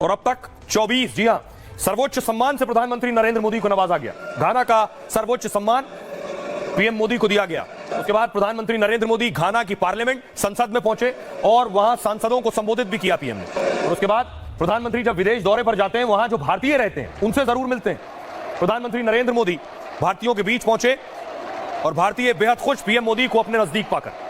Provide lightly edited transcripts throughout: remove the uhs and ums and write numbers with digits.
और अब तक 24, जी हां, सर्वोच्च सम्मान से प्रधानमंत्री नरेंद्र मोदी को नवाजा गया। घाना का सर्वोच्च सम्मान पीएम मोदी को दिया गया। उसके बाद प्रधानमंत्री नरेंद्र मोदी घाना की पार्लियामेंट संसद में पहुंचे और वहां सांसदों को संबोधित भी किया पीएम ने। और उसके बाद प्रधानमंत्री जब विदेश दौरे पर जाते हैं, वहां जो भारतीय रहते हैं उनसे जरूर मिलते हैं। प्रधानमंत्री नरेंद्र मोदी भारतीयों के बीच पहुंचे और भारतीय बेहद खुश पीएम मोदी को अपने नजदीक पाकर।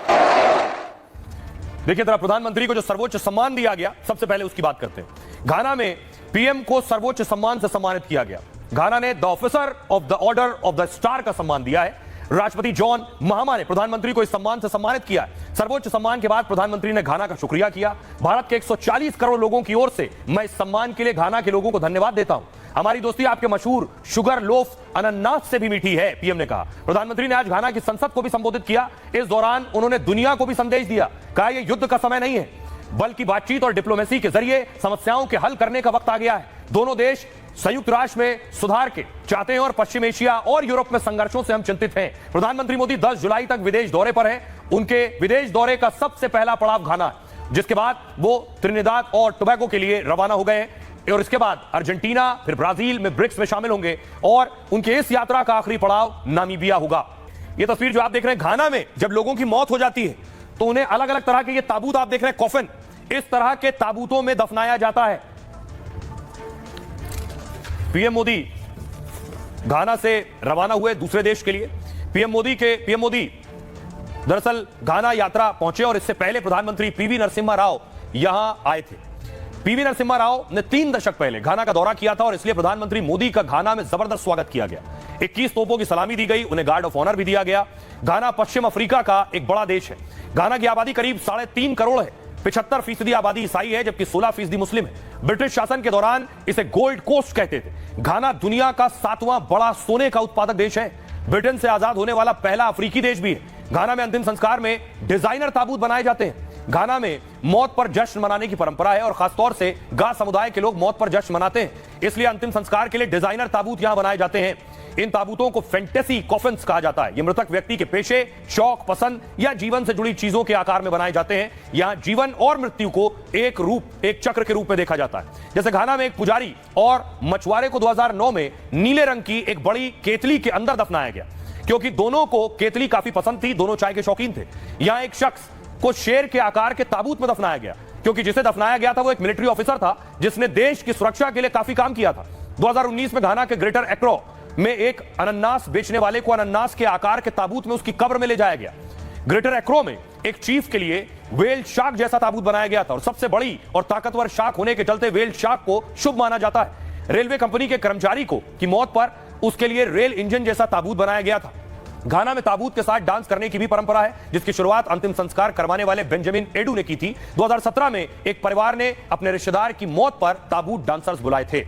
देखिए जरा, प्रधानमंत्री को जो सर्वोच्च सम्मान दिया गया, सबसे पहले उसकी बात करते हैं। घाना में पीएम को सर्वोच्च सम्मान से सम्मानित किया गया। घाना ने the officer of the order of the star का सम्मान दिया है। राष्ट्रपति जॉन महामा ने प्रधानमंत्री को इस सम्मान से सम्मानित किया है। सर्वोच्च सम्मान के बाद प्रधानमंत्री ने घाना का शुक्रिया किया। भारत के 140 करोड़ लोगों की ओर से मैं इस सम्मान के लिए घाना के लोगों को धन्यवाद देता हूं। हमारी दोस्ती आपके मशहूर शुगर लोफ अनानास से भी मीठी है, पीएम ने कहा। प्रधानमंत्री ने आज घाना की संसद को भी संबोधित किया। इस दौरान उन्होंने दुनिया को भी संदेश दिया, कहा यह युद्ध का समय नहीं है, बल्कि बातचीत और डिप्लोमेसी के जरिए समस्याओं के हल करने का वक्त आ गया है। दोनों देश संयुक्त राष्ट्र में सुधार के चाहते हैं और पश्चिम एशिया और यूरोप में संघर्षों से हम चिंतित हैं। प्रधानमंत्री मोदी 10 जुलाई तक विदेश दौरे पर हैं। उनके विदेश दौरे का सबसे पहला पड़ाव घाना है, जिसके बाद वो त्रिनिदाद और टोबैगो के लिए रवाना हो गए और इसके बाद अर्जेंटीना, फिर ब्राजील में ब्रिक्स में शामिल होंगे और उनके इस यात्रा का आखिरी पड़ाव नामीबिया होगा। यह तस्वीर जो आप देख रहे हैं, घाना में जब लोगों की मौत हो जाती है तो उन्हें अलग अलग तरह के ये ताबूत आप देख रहे हैं, कॉफिन, इस तरह के ताबूतों में दफनाया जाता है। पीएम मोदी घाना से रवाना हुए दूसरे देश के लिए। पीएम मोदी दरअसल घाना यात्रा पहुंचे और इससे पहले प्रधानमंत्री पीवी नरसिम्हा राव यहां आए थे। पीवी नरसिम्हा राव ने 3 दशक पहले घाना का दौरा किया था और इसलिए प्रधानमंत्री मोदी का घाना में जबरदस्त स्वागत किया गया। 21 तोपों की सलामी दी गई, उन्हें गार्ड ऑफ ऑनर भी दिया गया। घाना पश्चिम अफ्रीका का एक बड़ा देश है। घाना की आबादी करीब 3.5 करोड़ है। 75% आबादी ईसाई है, जबकि 16% मुस्लिम है। ब्रिटिश शासन के दौरान इसे गोल्ड कोस्ट कहते थे। घाना दुनिया का 7वां बड़ा सोने का उत्पादक देश है। ब्रिटेन से आजाद होने वाला पहला अफ्रीकी देश भी है। घाना में अंतिम संस्कार में डिजाइनर ताबूत बनाए जाते हैं। घाना में मौत पर जश्न मनाने की परंपरा है और खासतौर से गा समुदाय के लोग मौत पर जश्न मनाते हैं, इसलिए अंतिम संस्कार के लिए डिजाइनर ताबूत यहां बनाए जाते हैं। इन ताबूतों को फैंटेसी कॉफिन्स कहा जाता है। ये मृतक व्यक्ति के पेशे, शौक, पसंद या जीवन से जुड़ी चीजों के आकार में बनाए जाते हैं। यहां जीवन और मृत्यु को एक चक्र के रूप में देखा जाता है। जैसे घाना में एक पुजारी और मछुआरे को 2009 में नीले रंग की एक बड़ी केतली के अंदर दफनाया गया, क्योंकि दोनों को केतली काफी पसंद थी, दोनों चाय के शौकीन थे। यहां एक शख्स को शेर के आकार के ताबूत में दफनाया गया, क्योंकि जिसे दफनाया गया था वो एक मिलिट्री ऑफिसर था जिसने देश की सुरक्षा के लिए काफी काम किया था। 2019 में घाना के ग्रेटर एक्रो में एक अनानास बेचने वाले को अनानास के आकार के ताबूत में उसकी कब्र में ले जाया गया। ग्रेटर एक्रो में एक चीफ के लिए वेल शार्क जैसा ताबूत बनाया गया था और सबसे बड़ी और ताकतवर शार्क होने के चलते वेल शार्क को शुभ माना जाता है। रेलवे कंपनी के कर्मचारी की मौत पर उसके लिए रेल इंजन जैसा ताबूत बनाया गया था। घाना में ताबूत के साथ डांस करने की भी परंपरा है, जिसकी शुरुआत अंतिम संस्कार करवाने वाले बेंजामिन एडू ने की थी। 2017 में एक परिवार ने अपने रिश्तेदार की मौत पर ताबूत डांसर्स बुलाए थे।